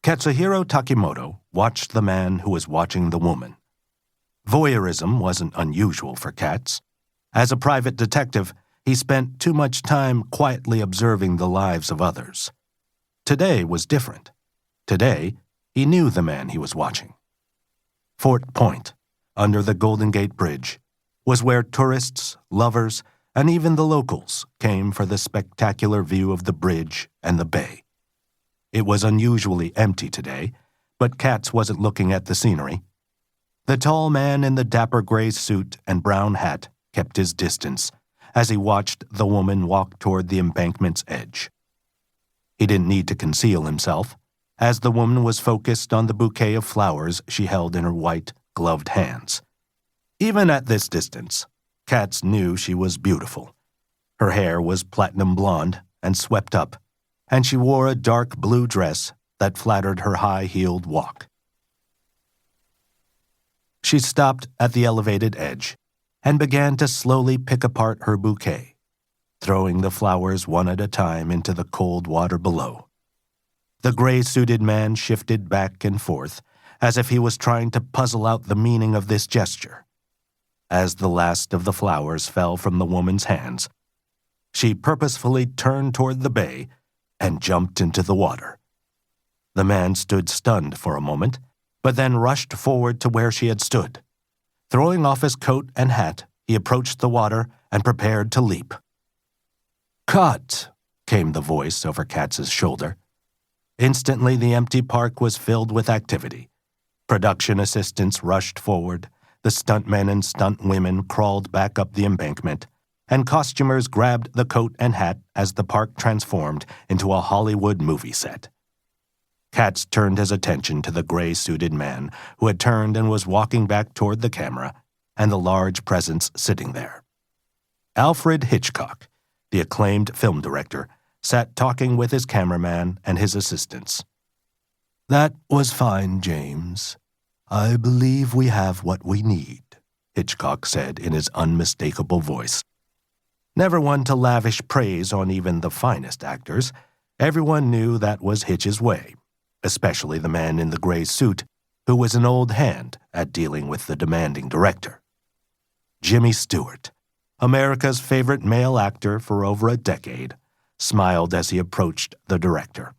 Katsuhiro Takemoto watched the man who was watching the woman. Voyeurism wasn't unusual for Katz. As a private detective, he spent too much time quietly observing the lives of others. Today was different. Today, he knew the man he was watching. Fort Point, under the Golden Gate Bridge, was where tourists, lovers, and even the locals came for the spectacular view of the bridge and the bay. It was unusually empty today, but Katz wasn't looking at the scenery. The tall man in the dapper gray suit and brown hat kept his distance as he watched the woman walk toward the embankment's edge. He didn't need to conceal himself, as the woman was focused on the bouquet of flowers she held in her white, gloved hands. Even at this distance, Katz knew she was beautiful. Her hair was platinum blonde and swept up, and she wore a dark blue dress that flattered her high-heeled walk. She stopped at the elevated edge and began to slowly pick apart her bouquet, throwing the flowers one at a time into the cold water below. The gray-suited man shifted back and forth as if he was trying to puzzle out the meaning of this gesture. As the last of the flowers fell from the woman's hands, she purposefully turned toward the bay and jumped into the water. The man stood stunned for a moment, but then rushed forward to where she had stood. Throwing off his coat and hat, he approached the water and prepared to leap. "Cut!" came the voice over Katz's shoulder. Instantly, the empty park was filled with activity. Production assistants rushed forward, the stuntmen and stuntwomen crawled back up the embankment, and costumers grabbed the coat and hat as the park transformed into a Hollywood movie set. Katz turned his attention to the gray-suited man who had turned and was walking back toward the camera and the large presence sitting there. Alfred Hitchcock, the acclaimed film director, sat talking with his cameraman and his assistants. "That was fine, James. I believe we have what we need," Hitchcock said in his unmistakable voice. Never one to lavish praise on even the finest actors, everyone knew that was Hitch's way, especially the man in the gray suit, who was an old hand at dealing with the demanding director. Jimmy Stewart, America's favorite male actor for over a decade, smiled as he approached the director.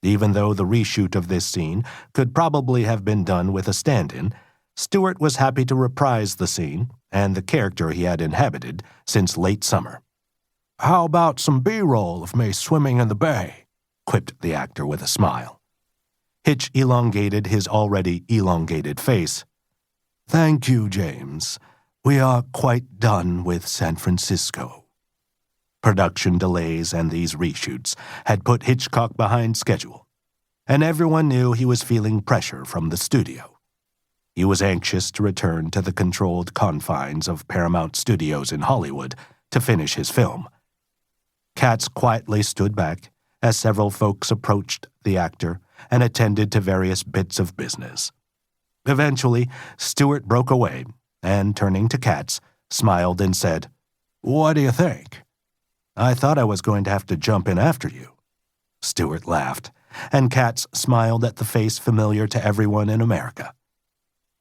Even though the reshoot of this scene could probably have been done with a stand-in, Stewart was happy to reprise the scene and the character he had inhabited since late summer. "How about some B-roll of me swimming in the bay?" quipped the actor with a smile. Hitch elongated his already elongated face. "Thank you, James. We are quite done with San Francisco." Production delays and these reshoots had put Hitchcock behind schedule, and everyone knew he was feeling pressure from the studio. He was anxious to return to the controlled confines of Paramount Studios in Hollywood to finish his film. Katz quietly stood back as several folks approached the actor and attended to various bits of business. Eventually, Stewart broke away and, turning to Katz, smiled and said, "What do you think?" "I thought I was going to have to jump in after you." Stewart laughed, and Katz smiled at the face familiar to everyone in America.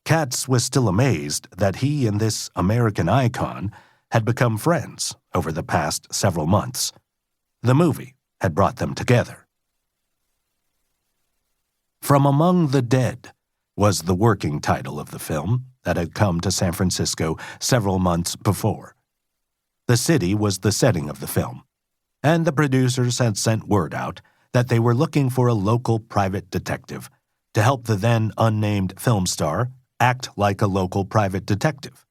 Katz was still amazed that he and this American icon had become friends over the past several months. The movie had brought them together. From Among the Dead was the working title of the film that had come to San Francisco several months before. The city was the setting of the film, and the producers had sent word out that they were looking for a local private detective to help the then unnamed film star act like a local private detective.